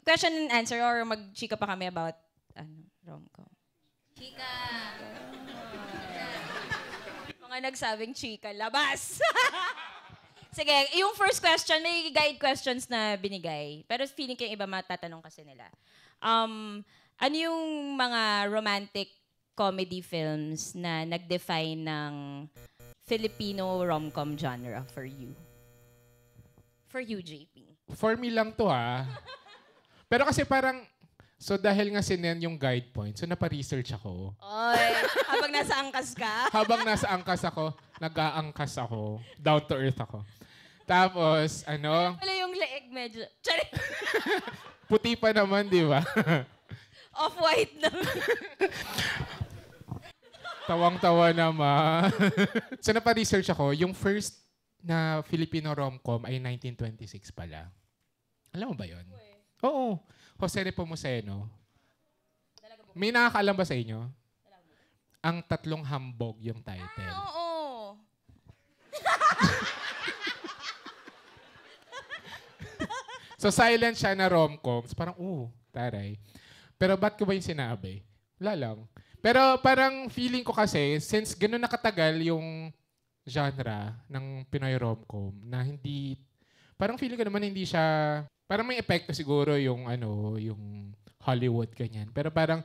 question and answer or mag-chika pa kami about rom-com? Chika. Mga nagsabing chika, labas! Sige, yung first question, may guide questions na binigay. Pero feeling ko yung iba matatanong kasi nila. Ano yung mga romantic comedy films na nag-define ng Filipino rom-com genre for you? For you, JP. For me lang to Pero kasi parang, so dahil nga sinend yung guide points, so napa-research ako. Oy, habang nasa angkas ka? Habang nasa angkas ako, nag-aangkas ako, down to earth ako. Tapos, Wala yung leeg medyo. Charing! puti pa naman, di ba? Off-white na. Tawang-tawa naman. So, napa-research ako. Yung first na Filipino rom-com ay 1926 pala. Alam mo ba yun? Oo. Jose Nepomuceno. May nakakaalam ba sa inyo? Ang Tatlong Hambog yung title. Oo. So, silent siya na rom-com. So, parang, taray. Pero ba't ko ba yung sinabi? Wala lang. Pero parang feeling ko kasi, since gano'n nakatagal yung genre ng Pinoy rom-com, na hindi, parang feeling ko naman hindi siya, parang may epekto siguro yung, yung Hollywood, ganyan. Pero parang,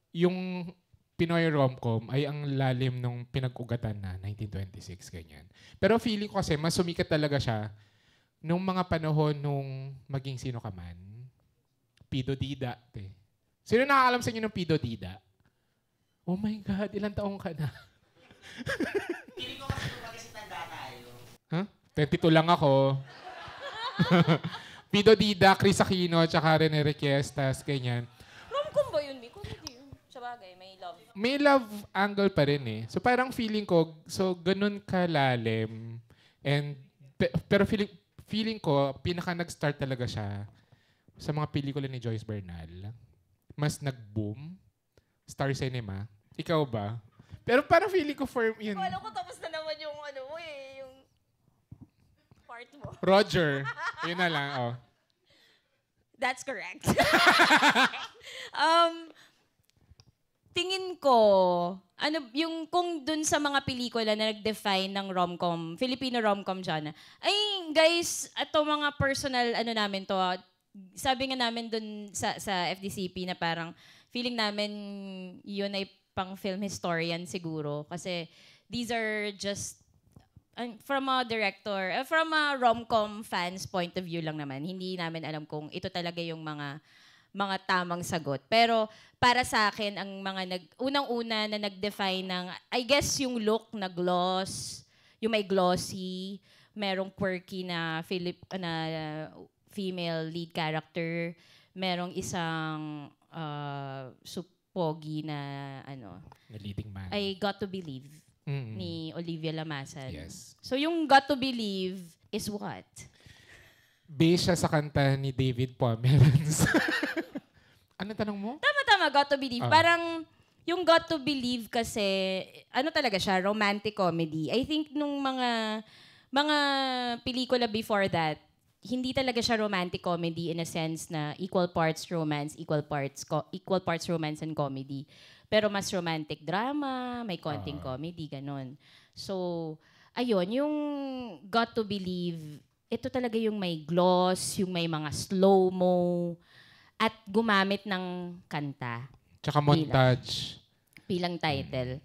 yung Pinoy rom-com ay ang lalim nung pinag-ugatan na 1926, ganyan. Pero feeling ko kasi, mas sumikat talaga siya nung mga panahon nung maging sino ka man. Pido Dida. Sino nakakaalam sa inyo ng Pido Dida? Oh my God, ilang taong ka na? Feeling ko kasi tanda tayo. Huh? 22 lang ako. Pido Dida, Chris Aquino, tsaka Rene Requiestas, ganyan. Rom-com ba yun, Miko? Hindi yun. Sabagay, may love. May love angle pa rin eh. So parang feeling ko, so ganun kalalim. And, pero feeling ko, pinaka nag-start talaga siya sa mga pelikula ni Joyce Bernal. Mas nag-boom. Star Cinema. Ikaw ba? Pero parang feeling ko for yun. Alam ko tapos na naman yung yung part mo. Roger. Yun na lang, That's correct. Tingin ko, yung kung dun sa mga pelikula na nag-define ng rom-com, Filipino rom-com genre, ay guys, ato mga personal namin to, sabi nga namin dun sa FDCP na parang feeling namin yun ay pang film historian siguro kasi these are just from a director, from a rom-com fans point of view lang naman. Hindi namin alam kung ito talaga yung mga tamang sagot. Pero para sa akin, ang mga unang-una na nag-define ng, I guess yung look na gloss, yung may glossy, merong quirky na female lead character, merong isang pogi na na leading man. I Got to Believe ni Olivia Lamasan. Yes. So yung Got to Believe is what? Based siya sa kanta ni David Pomeranz. Ano tanong mo? Tama, Got to Believe. Parang yung Got to Believe kasi, talaga siya, romantic comedy. I think nung mga pelikula before that, hindi talaga siya romantic comedy in a sense na equal parts romance, equal parts romance and comedy. Pero mas romantic drama, may konting comedy, ganun. So, ayun, yung Got to Believe, ito talaga yung may gloss, yung may mga slow-mo, at gumamit ng kanta. Tsaka montage. Bilang title.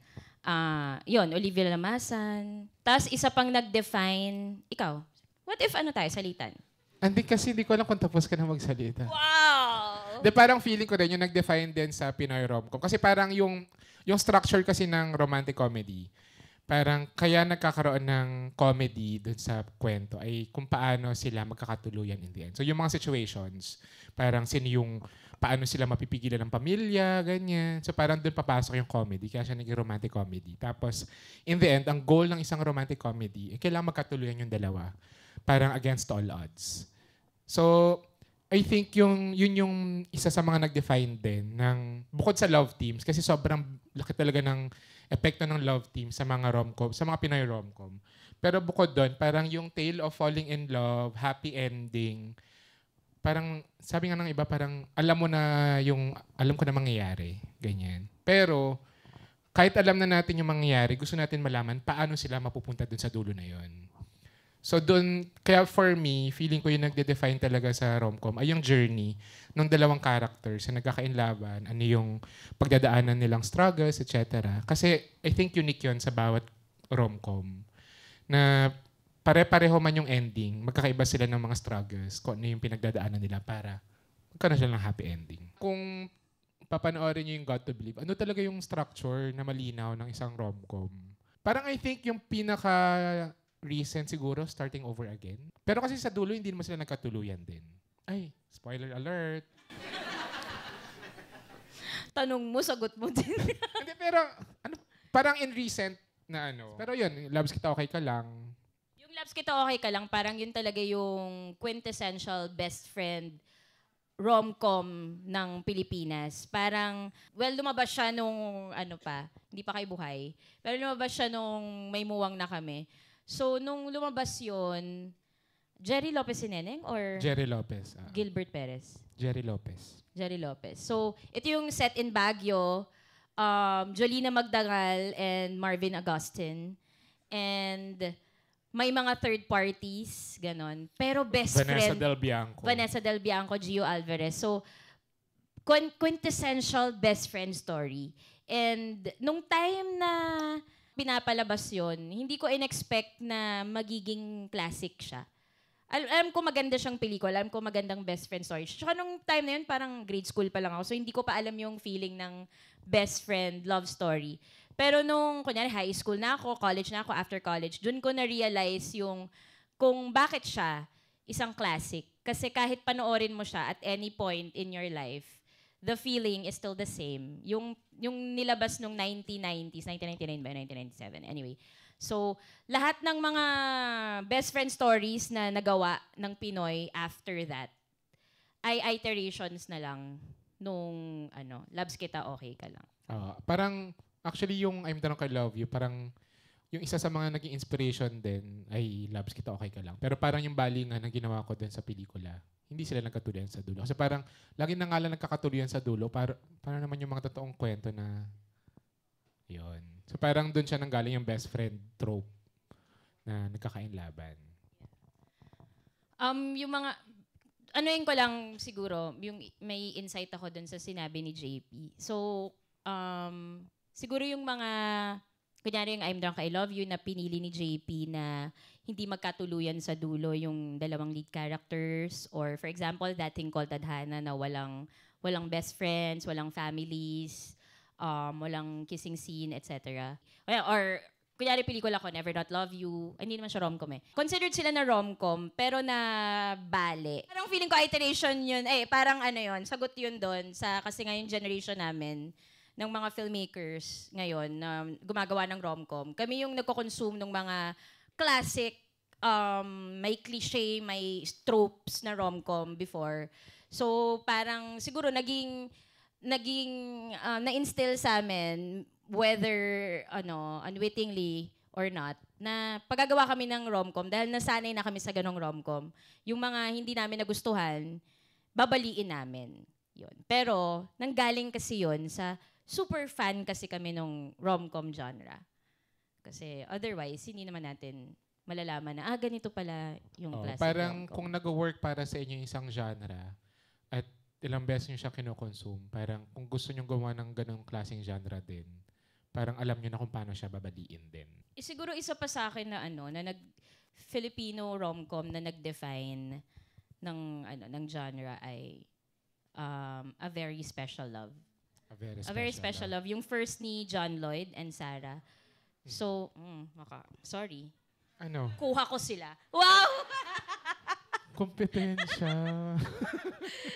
Yun, Olivia Lamasan. Tapos isa pang nag-define, ikaw, what if tayo, salitan? Hindi ko alam kung tapos ka na magsalita. Wow! Parang feeling ko rin yung nag-define din sa Pinoy rom-com. Kasi parang yung structure kasi ng romantic comedy, parang kaya nagkakaroon ng comedy dun sa kwento ay kung paano sila magkakatuluyan in the end. So yung mga situations, parang paano sila mapipigilan ng pamilya, ganyan. So parang dun papasok yung comedy, kaya siya naging romantic comedy. Tapos in the end, ang goal ng isang romantic comedy ay kailangan magkatuluyan yung dalawa. Parang against all odds. So I think yun yung isa sa mga nag-define din ng bukod sa love teams kasi sobrang laki talaga ng epekto ng love team sa mga rom-com, sa mga Pinoy rom-com. Pero bukod doon, parang yung tale of falling in love, happy ending, parang, sabi nga ng iba, parang alam ko na mangyayari. Ganyan. Pero, kahit alam na natin yung mangyayari, gusto natin malaman paano sila mapupunta dun sa dulo na yon. So doon, kaya for me, feeling ko yung nagde-define talaga sa rom-com ay yung journey ng dalawang characters na nagkakainlaban, ano yung pagdadaanan nilang struggles, etc. Kasi I think unique yun sa bawat rom-com. Na pare-pareho man yung ending, magkakaiba sila ng mga struggles kung ano yung pinagdadaanan nila para magkaroon sila ng happy ending. Kung papanoorin nyo yung God to Believe, ano talaga yung structure na malinaw ng isang rom-com? Parang I think yung recent siguro, Starting Over Again. Pero kasi sa dulo, hindi naman sila nagkatuluyan din. Ay, spoiler alert. Tanong mo, sagot mo din. Hindi, pero parang in recent na ano. Pero yun, Loves Kita Okay Ka Lang. Yung Loves Kita Okay Ka Lang, parang yun talaga yung quintessential best friend rom-com ng Pilipinas. Parang, lumabas siya nung, hindi pa kayo buhay. Pero lumabas siya nung may muwang na kami. So, nung lumabas yun, Jerry Lopez si Neneng or Jerry Lopez. Gilbert Perez? Jerry Lopez. Jerry Lopez. So, ito yung set in Baguio, Jolina Magdangal and Marvin Agustin. And may mga third parties, ganon. Pero best Vanessa friend, Del Bianco. Vanessa Del Bianco, Gio Alvarez. So, quintessential best friend story. And nung time na pinapalabas yon, hindi ko in-expect na magiging classic siya. Alam ko maganda siyang pelikula, alam ko magandang best friend story. Tsaka nung time na yun, parang grade school pa lang ako, so hindi ko pa alam yung feeling ng best friend love story. Pero nung, kunyari, high school na ako, college na ako, after college, dun ko na-realize yung kung bakit siya isang classic. Kasi kahit panoorin mo siya at any point in your life, the feeling is still the same. Yung nilabas nung 1990s, 1999 ba, 1997, anyway. So, lahat ng mga best friend stories na nagawa ng Pinoy after that, ay iterations na lang nung, Loves Kita Okay Ka Lang. Parang, actually yung I'm Tanong Ka Love You, parang yung isa sa mga naging inspiration din ay Loves Kita Okay Ka Lang. Pero parang yung balingan na ginawa ko din sa pelikula, hindi sila nagkatuluyan sa dulo. Kasi parang, lagi na nga lang nagkakatuluyan sa dulo, para naman yung mga totoong kwento na, yun. So parang dun siya nanggaling yung best friend trope na nagkakainlaban. Yung mga, anuin ko lang siguro, yung may insight ako dun sa sinabi ni JP. So, siguro yung mga, kunyari yung I'm Drunk, I Love You na pinili ni JP na hindi magkatuluyan sa dulo yung dalawang lead characters, or for example, That Thing Called Tadhana na walang best friends, walang families, walang kissing scene, etc. Or kunyari pelikula ko, Never Not Love You, hindi naman siya rom-com eh. Considered sila na rom-com, pero na bale. Parang feeling ko iteration yun, parang yun, sagot yun doon, kasi ngayon generation namin, ng mga filmmakers ngayon na gumagawa ng rom-com. Kami yung nagko-consume ng mga classic, may cliche, may tropes na rom-com before. So parang siguro naging na-instill sa amin, whether unwittingly or not, na paggagawa kami ng rom-com, dahil nasanay na kami sa ganong rom-com, yung mga hindi namin nagustuhan, babaliin namin. Yun. Pero nanggaling kasi yun sa super fan kasi kami nung rom-com genre. Kasi otherwise, hindi naman natin malalaman na, ganito pala yung classic parang rom-com. kung nag-work para sa inyo isang genre at ilang beses nyo siya kinokonsume, parang kung gusto nyo gawa ng ganong klaseng genre din, parang alam nyo na kung paano siya babaliin din. Siguro isa pa sa akin na na Filipino rom-com na nag-define ng genre ay A Very Special Love. A Very Special Love. Yung first ni John Lloyd and Sarah. So, sorry. Kuha ko sila. Wow! Kompetensya.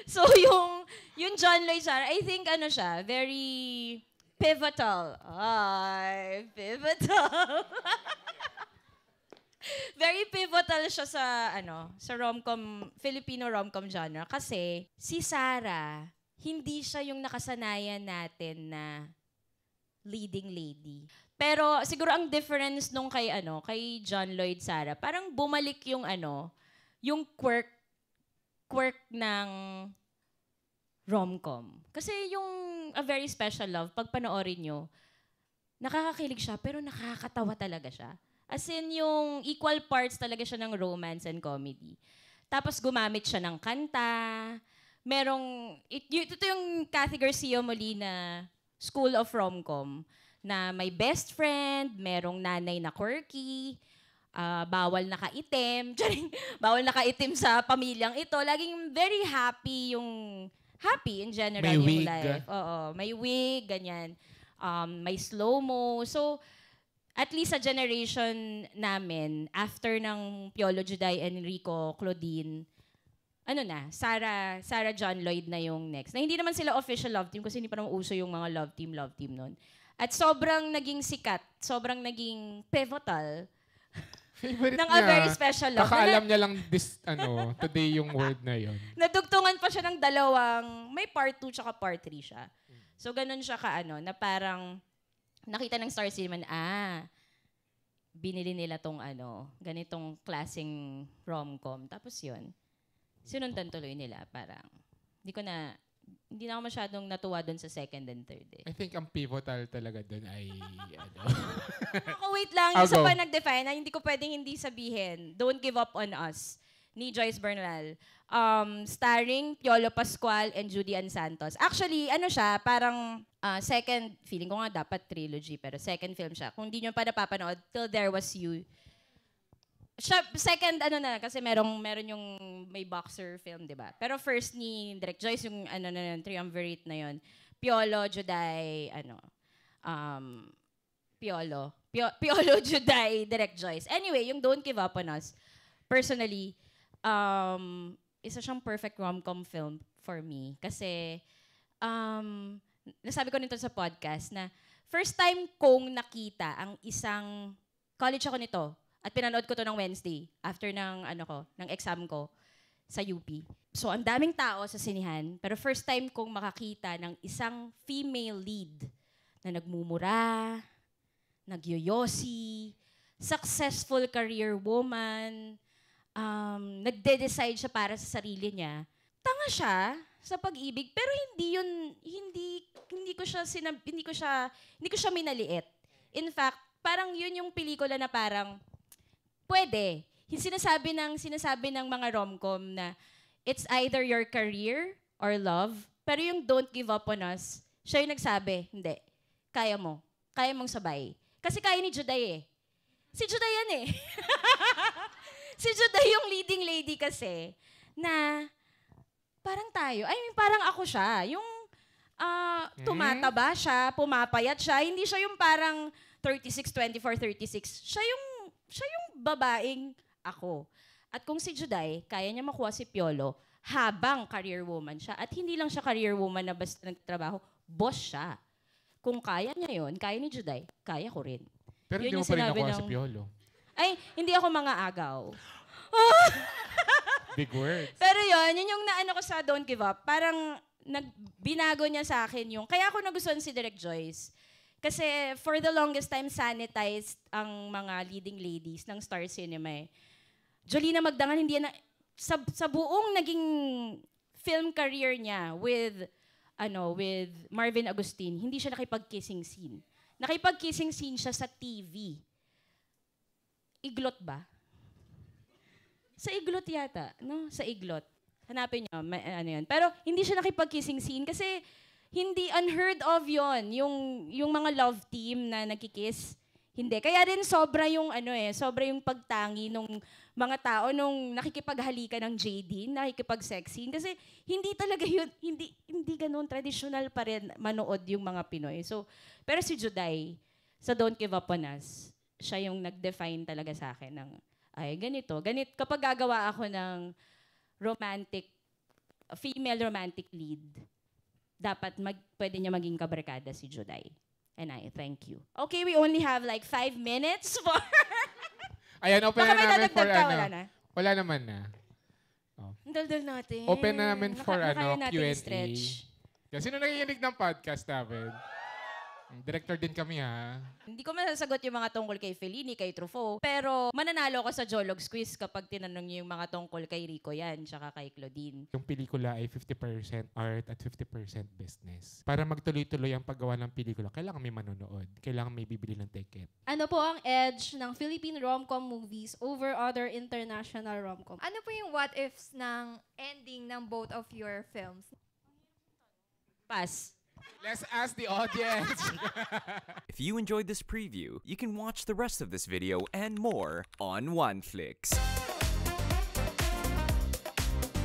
So, yung John Lloyd Sarah, I think siya, very pivotal. Pivotal. Very pivotal siya sa rom-com, Filipino rom-com genre. Kasi si Sarah, hindi siya yung nakasanayan natin na leading lady. Pero siguro ang difference nung kay John Lloyd Sarah, parang bumalik yung yung quirk quirk ng rom-com. Kasi yung A Very Special Love, pag panoorin nyo, nakakakilig siya, pero nakakatawa talaga siya. As in, yung equal parts talaga siya ng romance and comedy. Tapos gumamit siya ng kanta. Ito yung Cathy Garcia Molina School of Rom-Com, na may best friend, merong nanay na quirky, bawal nakaitim, bawal nakaitim sa pamilyang ito. Laging very happy in general May yung wig. life. Oo, may wig, ganyan. May slow-mo. So, at least sa generation namin, after ng Piolo Juday, Enrico, Claudine, Sarah John Lloyd na yung next. Na hindi naman sila official love team kasi hindi pa naman uso yung mga love team nun. At sobrang naging sikat, sobrang naging pivotal Favorite ng niya. A Very Special Love. Kakaalam niya lang today yung word na yon. Nadugtungan pa siya ng dalawang, may part 2 tsaka part 3 siya. So, ganun siya na parang, nakita ng Star Cinema, binili nila tong ganitong klaseng rom-com. Tapos yun, sinundan tuloy nila. Parang, hindi na ako masyadong natuwa doon sa second and third. I think ang pivotal talaga doon ay Wait lang, I'll isa go. pa nag-define na hindi ko pwedeng hindi sabihin. Don't Give Up on Us ni Joyce Bernal. Starring Piolo Pascual and Judy Ann Santos. Actually, siya, parang second, feeling ko nga dapat trilogy, pero second film siya. Kung di nyo pa napapanood, Till There Was You. Siya, second, kasi meron yung may boxer film, di ba? Pero first ni Direk Joyce, yung triumvirate na yun. Piolo, Juday, Piolo, Juday, Direk Joyce. Anyway, yung Don't Give Up on Us, personally, isa siyang perfect rom-com film for me. Kasi, nasabi ko nito sa podcast na first time kong nakita ang isang, college ako nito, at pinanood ko to ng Wednesday after ng exam ko sa UP. So, ang daming tao sa sinihan, pero first time kong makakita ng isang female lead na nagmumura, nagyoyosi, successful career woman, nagde-decide siya para sa sarili niya. Tanga siya sa pag-ibig, pero hindi ko siya minaliit. In fact, parang yun yung pelikula na parang pwede. Sinasabi ng mga rom-com na it's either your career or love, pero yung Don't Give Up on Us, siya yung nagsabi, hindi, kaya mong sabay. Kasi kaya ni Juday Si Juday yan Si Juday yung leading lady kasi, na parang parang ako siya. Yung tumataba siya, pumapayat siya, hindi siya yung parang 36, 24, 36. Siya yung babaeng ako. At kung si Juday, kaya niya makuha si Piolo habang career woman siya. At hindi lang siya career woman na basta nagtrabaho, boss siya. Kung kaya niya yun, kaya ni Juday, kaya ko rin. Pero Yun hindi mo yung pa rin sinabi nakuha ng- si Piolo. Ay, hindi ako mga agaw. Big words. Pero yun yung naano ko sa Don't Give Up. Parang binago niya sa akin yung, kaya ako nagustuhan si Direk Joyce. Kasi for the longest time, sanitized ang mga leading ladies ng Star Cinema Jolina Magdangan, hindi na, sa buong naging film career niya with Marvin Agustin, hindi siya nakipag-kissing scene. Nakipag-kissing scene siya sa TV. Iglot ba? Sa Iglot yata, no? Sa Iglot. Hanapin niyo, yun. Pero hindi siya nakipag-kissing scene kasi hindi unheard of yon yung mga love team na nagkikiss. Hindi. Kaya rin sobra yung sobra yung pagtangi nung mga tao nung nakikipaghalikan ng JD, nakikipag-sex scene. Kasi hindi talaga yun, hindi ganun, traditional pa rin manood yung mga Pinoy. So, pero si Juday, sa Don't Give Up on Us, siya yung nag-define talaga sa akin ng, ganito. Kapag gagawa ako ng female romantic lead, dapat pwede niya maging kabarkada si Juday. And I thank you. Okay, we only have like 5 minutes for... Ayan, open Baka na may namin dadagdag for ka, wala na? Wala naman na. Ang daldal natin. Open na namin for Kaya natin Q&A. i-stretch. Kasi sino nakikinig ng podcast namin? Director din kami ha. Hindi ko masasagot yung mga tungkol kay Fellini, kay Truffaut. Pero mananalo ko sa Jologs Quiz kapag tinanong niyo yung mga tungkol kay Rico yan, tsaka kay Claudine. Yung pelikula ay 50% art at 50% business. Para magtuloy-tuloy ang paggawa ng pelikula, kailangan may manonood. Kailangan may bibili ng ticket. Ano po ang edge ng Philippine rom-com movies over other international rom-com? Ano po yung what ifs ng ending ng both of your films? Pass. Let's ask the audience. If you enjoyed this preview, you can watch the rest of this video and more on OneFlix.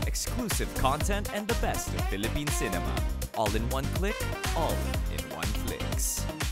Exclusive content and the best of Philippine cinema. All in one click, all in OneFlix.